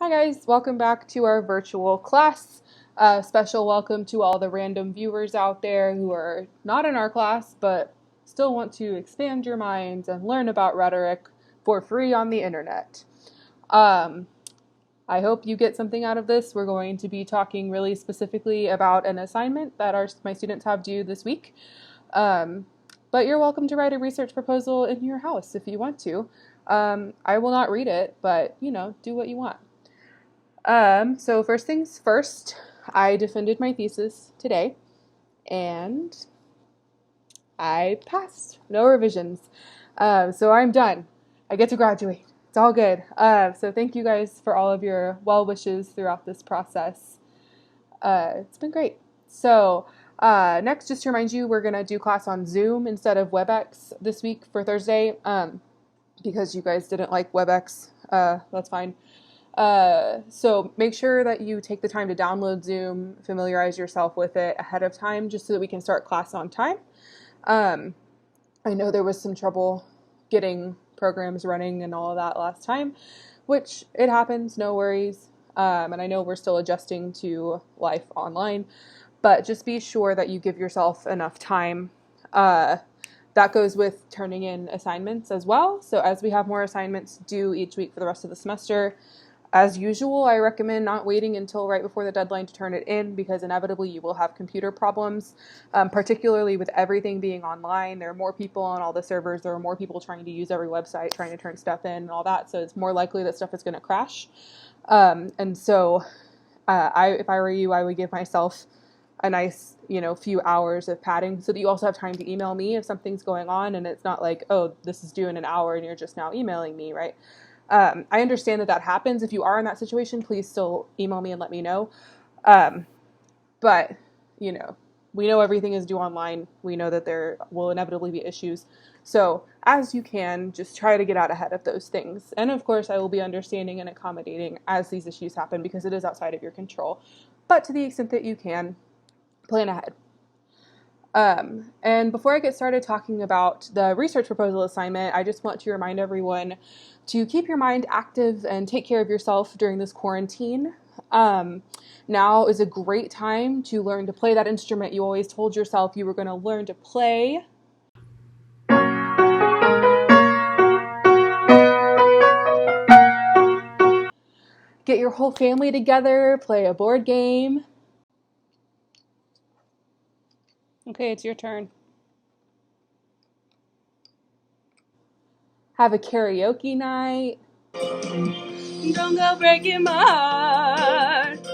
Hi guys, welcome back to our virtual class. Special welcome to all the random viewers out there who are not in our class but still want to expand your minds and learn about rhetoric for free on the internet. Um, I hope you get something out of this. We're going to be talking really specifically about an assignment that my students have due this week. Um, but you're welcome to write a research proposal in your house if you want to. I will not read it, but do what you want. So first things first, I defended my thesis today, and I passed. No revisions. So I'm done. I get to graduate. It's all good. So thank you guys for all of your well wishes throughout this process. It's been great. So next, just to remind you, we're going to do class on Zoom instead of WebEx this week for Thursday, because you guys didn't like WebEx. That's fine. So make sure that you take the time to download Zoom, familiarize yourself with it ahead of time, just so that we can start class on time. I know there was some trouble getting programs running and all of that last time, which it happens, no worries. And I know we're still adjusting to life online, but just be sure that you give yourself enough time. That goes with turning in assignments as well. So as we have more assignments due each week for the rest of the semester, as usual, I recommend not waiting until right before the deadline to turn it in, because inevitably you will have computer problems, particularly with everything being online. There are more people on all the servers. There are more people trying to use every website, trying to turn stuff in and all that. So it's more likely that stuff is going to crash. And so if I were you, I would give myself a nice, few hours of padding so that you also have time to email me if something's going on, and it's not like, oh, this is due in an hour and you're just now emailing me, right? I understand that happens. If you are in that situation, please still email me and let me know. But, we know everything is due online. We know that there will inevitably be issues. So as you can, just try to get out ahead of those things. And of course, I will be understanding and accommodating as these issues happen, because it is outside of your control. But to the extent that you can, plan ahead. And before I get started talking about the research proposal assignment, I just want to remind everyone to keep your mind active and take care of yourself during this quarantine. Now is a great time to learn to play that instrument you always told yourself you were going to learn to play. Get your whole family together, play a board game. Okay, it's your turn. Have a karaoke night. Don't go breaking my heart.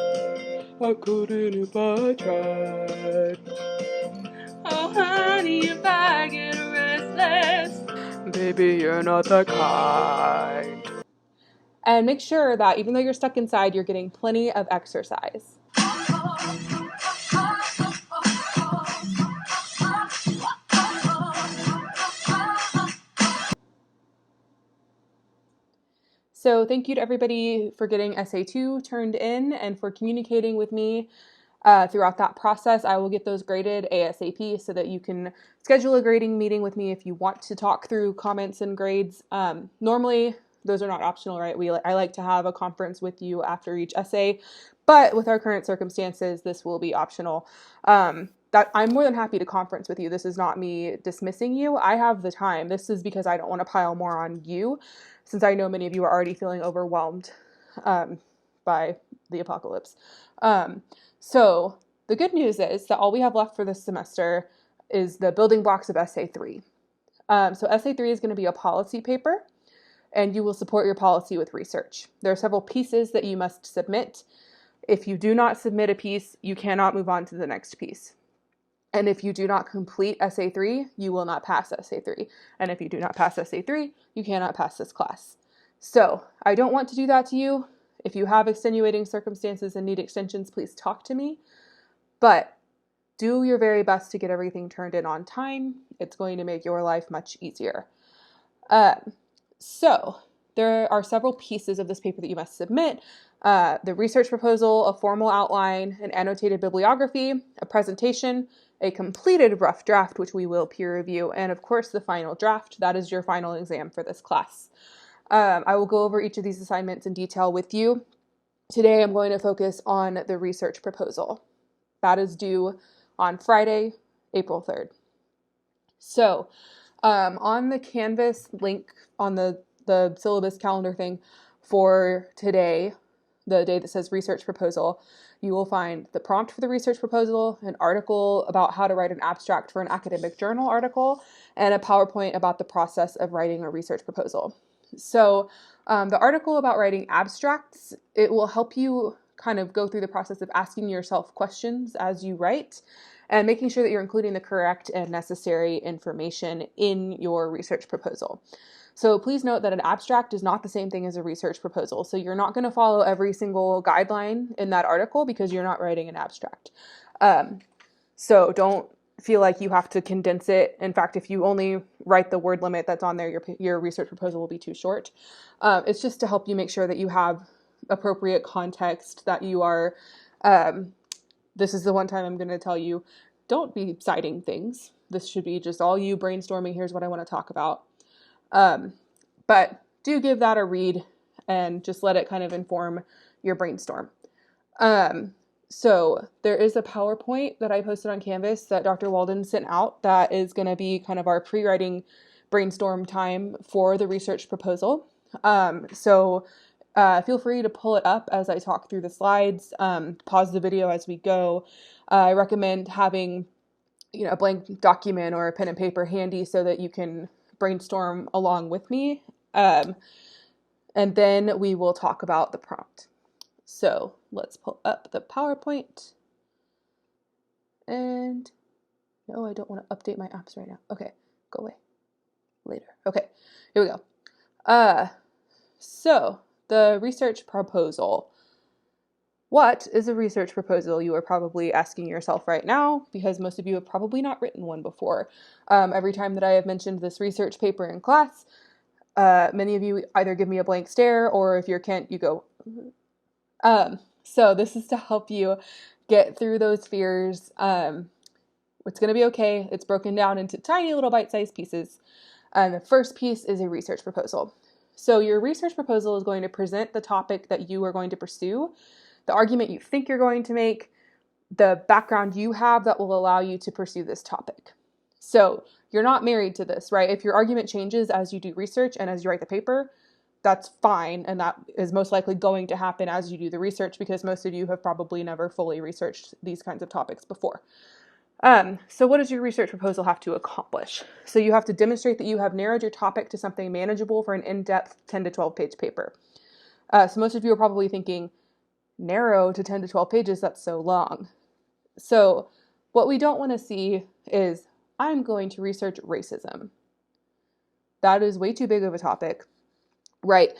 I couldn't if I tried. Oh, honey, if I get restless. Baby, you're not the kind. And make sure that even though you're stuck inside, you're getting plenty of exercise. So thank you to everybody for getting SA2 turned in and for communicating with me throughout that process. I will get those graded ASAP so that you can schedule a grading meeting with me if you want to talk through comments and grades. Normally, those are not optional, right? I like to have a conference with you after each essay, but with our current circumstances, this will be optional. That I'm more than happy to conference with you. This is not me dismissing you. I have the time. This is because I don't want to pile more on you, since I know many of you are already feeling overwhelmed by the apocalypse. So the good news is that all we have left for this semester is the building blocks of Essay 3. So Essay 3 is going to be a policy paper, and you will support your policy with research. There are several pieces that you must submit. If you do not submit a piece, you cannot move on to the next piece. And if you do not complete Essay 3, you will not pass Essay 3. And if you do not pass Essay 3, you cannot pass this class. So I don't want to do that to you. If you have extenuating circumstances and need extensions, please talk to me. But do your very best to get everything turned in on time. It's going to make your life much easier. So there are several pieces of this paper that you must submit. The research proposal, a formal outline, an annotated bibliography, a presentation, a completed rough draft, which we will peer review, and of course the final draft. That is your final exam for this class. I will go over each of these assignments in detail with you Today I'm going to focus on the research proposal. That is due on Friday, April 3rd. So on the Canvas link on the syllabus calendar thing for today, the day that says research proposal, you will find the prompt for the research proposal, an article about how to write an abstract for an academic journal article, and a PowerPoint about the process of writing a research proposal. So the article about writing abstracts, it will help you kind of go through the process of asking yourself questions as you write and making sure that you're including the correct and necessary information in your research proposal. So please note that an abstract is not the same thing as a research proposal. So you're not going to follow every single guideline in that article because you're not writing an abstract. So don't feel like you have to condense it. In fact, if you only write the word limit that's on there, your research proposal will be too short. It's just to help you make sure that you have appropriate context, that you are, this is the one time I'm going to tell you, don't be citing things. This should be just all you brainstorming. Here's what I want to talk about. But do give that a read and just let it kind of inform your brainstorm. So there is a PowerPoint that I posted on Canvas that Dr. Walden sent out that is going to be kind of our pre-writing brainstorm time for the research proposal. So feel free to pull it up as I talk through the slides, pause the video as we go. I recommend having, a blank document or a pen and paper handy so that you can brainstorm along with me. And then we will talk about the prompt. So let's pull up the PowerPoint. And no, I don't want to update my apps right now. Okay, go away later. Okay, here we go. So the research proposal. What is a research proposal? You are probably asking yourself right now, because most of you have probably not written one before. Every time that I have mentioned this research paper in class, many of you either give me a blank stare, or if you're Kent, you go. So this is to help you get through those fears. It's going to be okay. It's broken down into tiny little bite-sized pieces. The first piece is a research proposal. So your research proposal is going to present the topic that you are going to pursue, the argument you think you're going to make, the background you have that will allow you to pursue this topic. So you're not married to this, right? If your argument changes as you do research and as you write the paper, that's fine. And that is most likely going to happen as you do the research, because most of you have probably never fully researched these kinds of topics before. So what does your research proposal have to accomplish? So you have to demonstrate that you have narrowed your topic to something manageable for an in-depth 10 to 12 page paper. So most of you are probably thinking, narrow to 10 to 12 pages, that's so long. So what we don't want to see is, I'm going to research racism. That is way too big of a topic, right?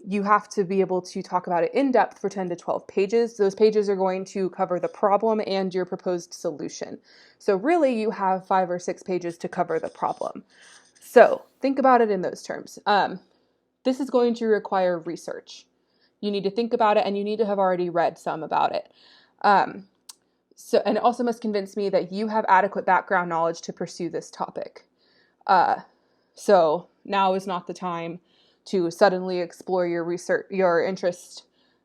You have to be able to talk about it in depth for 10 to 12 pages. Those pages are going to cover the problem and your proposed solution. So really you have 5 or 6 pages to cover the problem. So think about it in those terms. This is going to require research. You need to think about it, and you need to have already read some about it. And it also must convince me that you have adequate background knowledge to pursue this topic. So now is not the time to suddenly explore your interest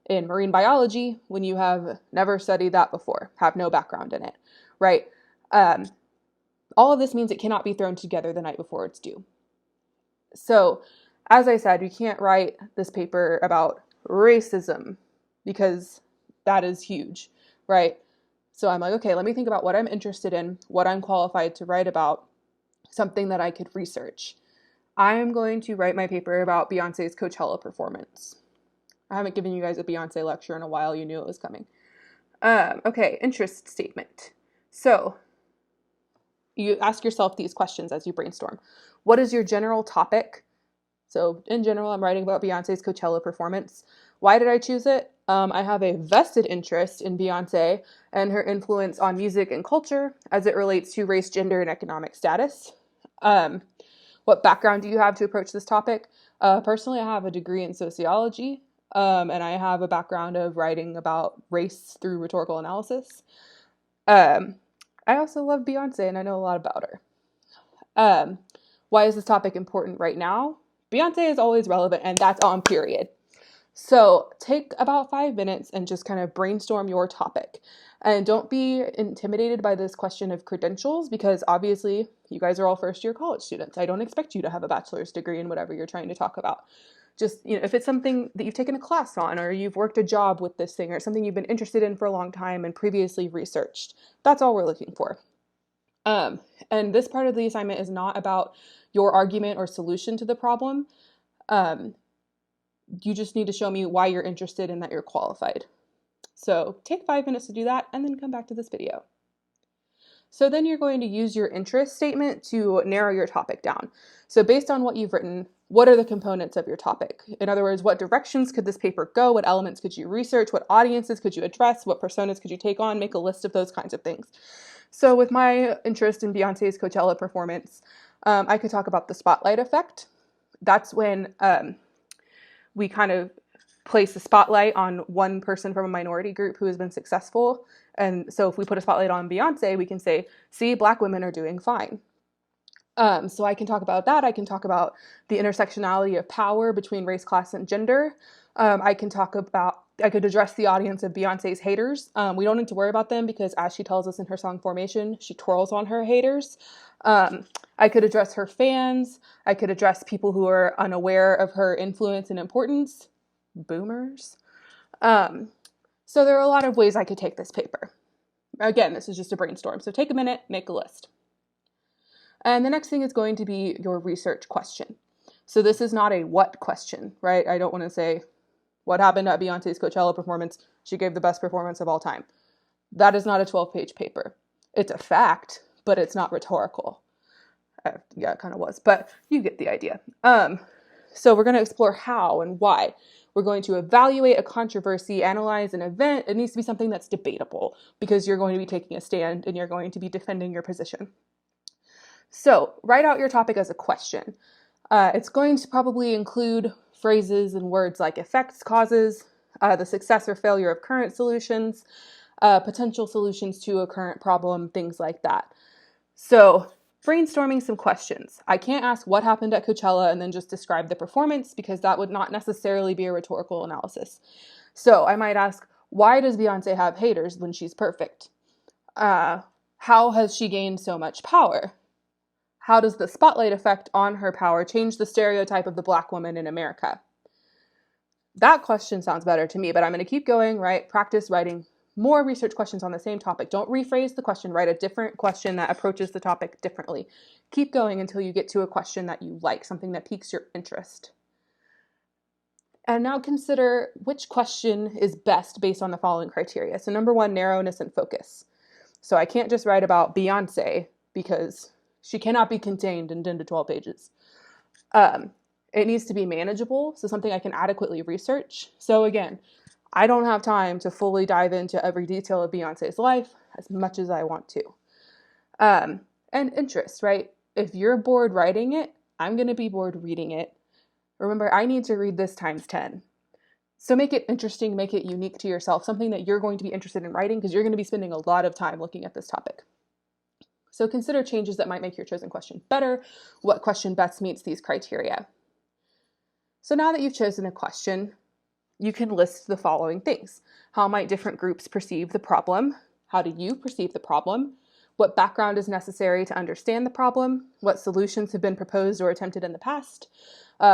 in marine biology when you have never studied that before, have no background in it, right? All of this means it cannot be thrown together the night before it's due. So, as I said, you can't write this paper about racism because that is huge, right? So I'm like, okay, let me think about what I'm interested in, what I'm qualified to write about, something that I could research. I'm going to write my paper about Beyonce's Coachella performance. I haven't given you guys a Beyonce lecture in a while. You knew it was coming. Okay, interest statement. So you ask yourself these questions as you brainstorm. What is your general topic? So in general, I'm writing about Beyonce's Coachella performance. Why did I choose it? I have a vested interest in Beyonce and her influence on music and culture as it relates to race, gender, and economic status. What background do you have to approach this topic? Personally, I have a degree in sociology, and I have a background of writing about race through rhetorical analysis. I also love Beyonce, and I know a lot about her. Why is this topic important right now? Beyonce is always relevant, and that's on period. So take about 5 minutes and just kind of brainstorm your topic. And don't be intimidated by this question of credentials, because obviously you guys are all first-year college students. I don't expect you to have a bachelor's degree in whatever you're trying to talk about. Just, if it's something that you've taken a class on, or you've worked a job with this thing, or something you've been interested in for a long time and previously researched, that's all we're looking for. And this part of the assignment is not about your argument or solution to the problem. You just need to show me why you're interested and that you're qualified. So take 5 minutes to do that, and then come back to this video. So then you're going to use your interest statement to narrow your topic down. So based on what you've written, what are the components of your topic? In other words, what directions could this paper go? What elements could you research? What audiences could you address? What personas could you take on? Make a list of those kinds of things. So with my interest in Beyonce's Coachella performance, I could talk about the spotlight effect. That's when we kind of place a spotlight on one person from a minority group who has been successful. And so if we put a spotlight on Beyonce, we can say, see, Black women are doing fine. So I can talk about that. I can talk about the intersectionality of power between race, class, and gender. I could address the audience of Beyonce's haters. We don't need to worry about them because, as she tells us in her song Formation, she twirls on her haters. I could address her fans. I could address people who are unaware of her influence and importance. Boomers. So there are a lot of ways I could take this paper. Again, this is just a brainstorm. So take a minute, make a list. And the next thing is going to be your research question. So this is not a what question, right? I don't want to say, what happened at Beyonce's Coachella performance? She gave the best performance of all time. That is not a 12-page paper. It's a fact, but it's not rhetorical. Yeah, it kind of was, but you get the idea. So we're going to explore how and why. We're going to evaluate a controversy, analyze an event. It needs to be something that's debatable because you're going to be taking a stand and you're going to be defending your position. So write out your topic as a question. It's going to probably include phrases and words like effects, causes, the success or failure of current solutions, potential solutions to a current problem, things like that. So brainstorming some questions. I can't ask what happened at Coachella and then just describe the performance because that would not necessarily be a rhetorical analysis. So I might ask, why does Beyonce have haters when she's perfect? How has she gained so much power? How does the spotlight effect on her power change the stereotype of the Black woman in America? That question sounds better to me, but I'm going to keep going, right? Practice writing more research questions on the same topic. Don't rephrase the question. Write a different question that approaches the topic differently. Keep going until you get to a question that you like, something that piques your interest. And now consider which question is best based on the following criteria. So number one, narrowness and focus. So I can't just write about Beyonce because she cannot be contained in 10 to 12 pages. It needs to be manageable, so something I can adequately research. So again, I don't have time to fully dive into every detail of Beyonce's life as much as I want to. And interest, right? If you're bored writing it, I'm going to be bored reading it. Remember, I need to read this times 10. So make it interesting, make it unique to yourself, something that you're going to be interested in writing because you're going to be spending a lot of time looking at this topic. So consider changes that might make your chosen question better. What question best meets these criteria? So now that you've chosen a question, you can list the following things. How might different groups perceive the problem? How do you perceive the problem? What background is necessary to understand the problem? What solutions have been proposed or attempted in the past?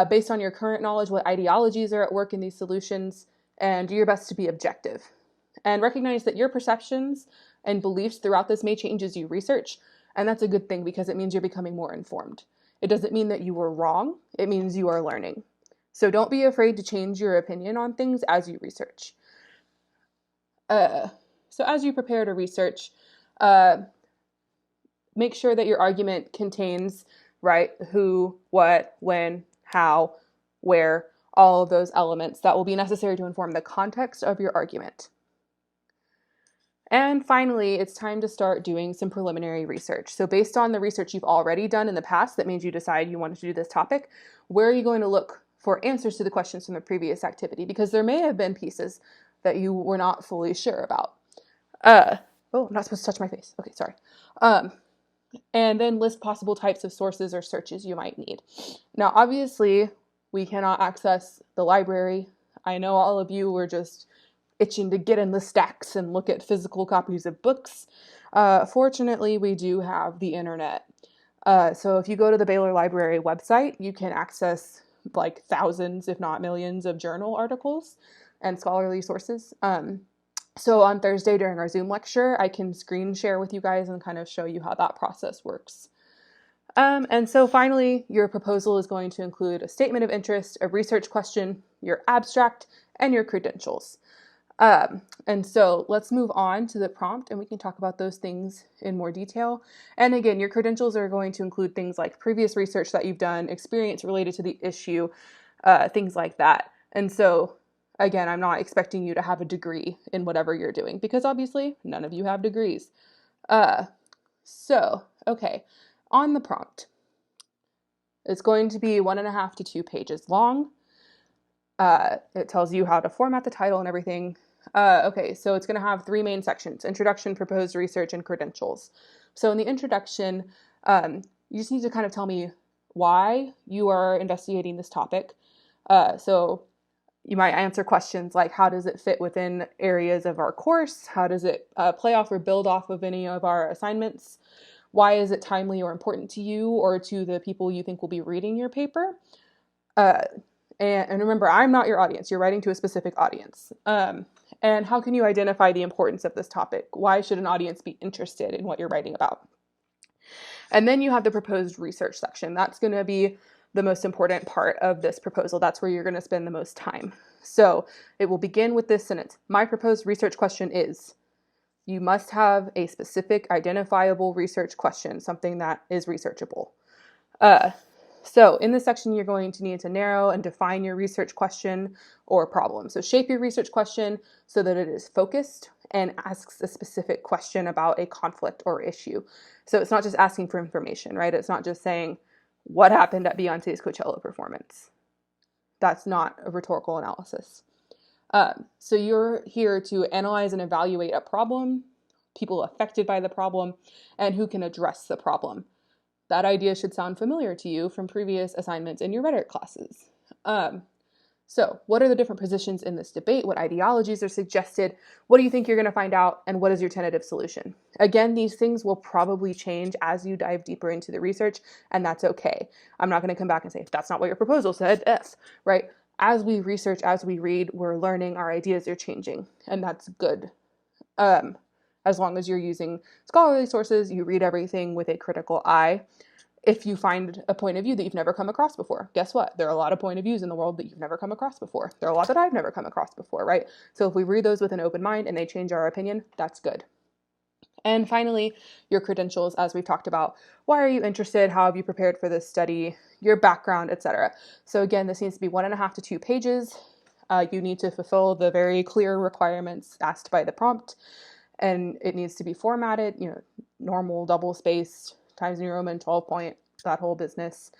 Based on your current knowledge, what ideologies are at work in these solutions? And do your best to be objective. And recognize that your perceptions and beliefs throughout this may change as you research. And that's a good thing because it means you're becoming more informed. It doesn't mean that you were wrong. It means you are learning. So don't be afraid to change your opinion on things as you research. So as you prepare to research, make sure that your argument contains, right, who, what, when, how, where, all of those elements that will be necessary to inform the context of your argument. And finally, it's time to start doing some preliminary research. So based on the research you've already done in the past that made you decide you wanted to do this topic, where are you going to look for answers to the questions from the previous activity? Because there may have been pieces that you were not fully sure about. Oh, I'm not supposed to touch my face. Okay, sorry. And then list possible types of sources or searches you might need. Now, obviously, we cannot access the library. I know all of you were just itching to get in the stacks and look at physical copies of books. Fortunately, we do have the internet. So if you go to the Baylor Library website, you can access like thousands, if not millions, of journal articles and scholarly sources. So on Thursday during our Zoom lecture, I can screen share with you guys and kind of show you how that process works. And so finally, your proposal is going to include a statement of interest, a research question, your abstract, and your credentials. And so let's move on to the prompt and we can talk about those things in more detail. And again, your credentials are going to include things like previous research that you've done, experience related to the issue, things like that. And so again, I'm not expecting you to have a degree in whatever you're doing because obviously none of you have degrees. Okay, on the prompt, it's going to be 1.5 to 2 pages long. It tells you how to format the title and everything. Okay, so it's going to have 3 main sections: introduction, proposed research, and credentials. So in the introduction, you just need to kind of tell me why you are investigating this topic. So you might answer questions like, how does it fit within areas of our course? How does it play off or build off of any of our assignments? Why is it timely or important to you or to the people you think will be reading your paper? And remember, I'm not your audience. You're writing to a specific audience. And how can you identify the importance of this topic? Why should an audience be interested in what you're writing about? And then you have the proposed research section. That's going to be the most important part of this proposal. That's where you're going to spend the most time. So it will begin with this sentence. My proposed research question is. You must have a specific identifiable research question, something that is researchable. So in this section, you're going to need to narrow and define your research question or problem. So shape your research question so that it is focused and asks a specific question about a conflict or issue. So it's not just asking for information, right? It's not just saying, what happened at Beyonce's Coachella performance? That's not a rhetorical analysis. So you're here to analyze and evaluate a problem, people affected by the problem, and who can address the problem. That idea should sound familiar to you from previous assignments in your rhetoric classes. So what are the different positions in this debate? What ideologies are suggested? What do you think you're going to find out? And what is your tentative solution? Again, these things will probably change as you dive deeper into the research, and that's okay. I'm not going to come back and say, that's not what your proposal said, right? As we research, as we read, we're learning, our ideas are changing, and that's good. As long as you're using scholarly sources, you read everything with a critical eye. If you find a point of view that you've never come across before, guess what? There are a lot of point of views in the world that you've never come across before. There are a lot that I've never come across before, right? So if we read those with an open mind and they change our opinion, that's good. And finally, your credentials, as we've talked about. Why are you interested? How have you prepared for this study? Your background, etc. So again, this needs to be 1.5 to 2 pages. You need to fulfill the very clear requirements asked by the prompt, and it needs to be formatted, normal, double-spaced, Times New Roman, 12-point, that whole business.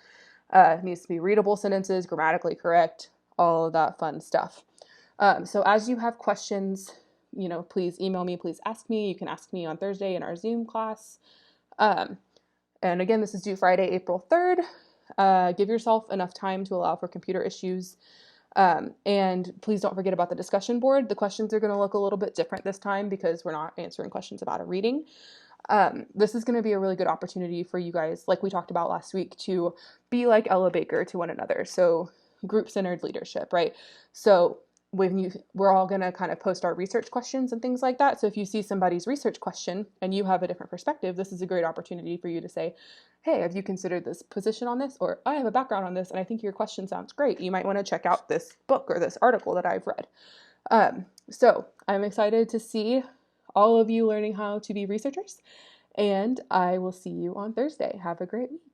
It needs to be readable sentences, grammatically correct, all of that fun stuff. So as you have questions, please email me, please ask me. You can ask me on Thursday in our Zoom class. And again, this is due Friday, April 3rd. Give yourself enough time to allow for computer issues. And please don't forget about the discussion board. The questions are going to look a little bit different this time because we're not answering questions about a reading. This is going to be a really good opportunity for you guys, like we talked about last week, to be like Ella Baker to one another. So group-centered leadership, right? So we're all going to kind of post our research questions and things like that. So if you see somebody's research question and you have a different perspective, this is a great opportunity for you to say, hey, have you considered this position on this? Or I have a background on this and I think your question sounds great. You might want to check out this book or this article that I've read. So I'm excited to see all of you learning how to be researchers, and I will see you on Thursday. Have a great week.